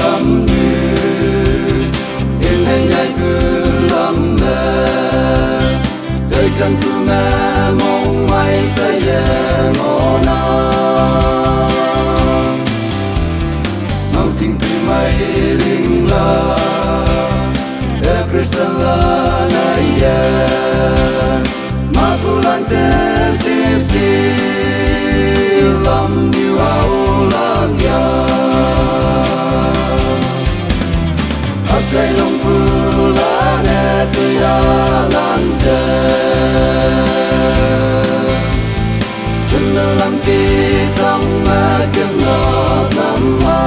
lắm như in hay nhai cứ lắm mẹ tới căn cứ mẹ mong mày sẽ về ngõ na mau tin tùy mày linh la e Kristen la na ye ma pulan te sip si lam như ao lang ya cây lòng pula ne tuya lante xin làm phi tâm ma kiếm lo lắm ma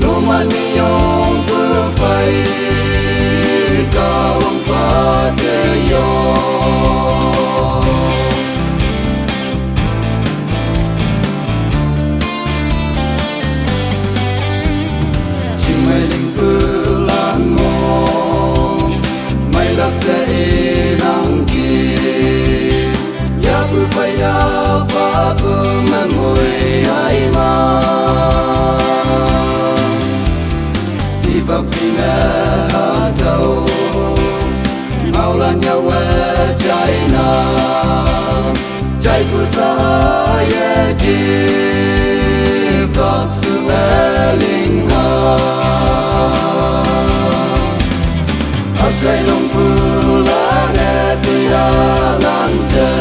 lo mani yong pu phai ca vong pa te yo sẽ nắng kia ya pu phải ya va pu mà mùi ai mà đi bắc phi mẹ hà đầu mau là nhau về trái na trái pu sa ye chi bắc su về linh nga cây lòng pula ne tuya lante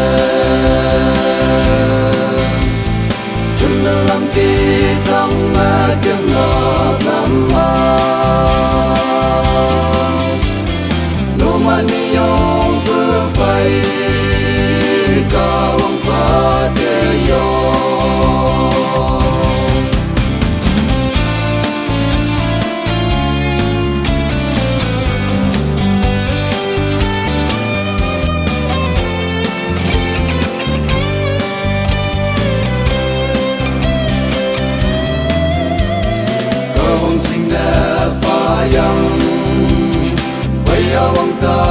xin làm phi tâm ma kiếm lo lắm ma lo mani yong pu phai ca vong pa te yo yang vây áo bóng ta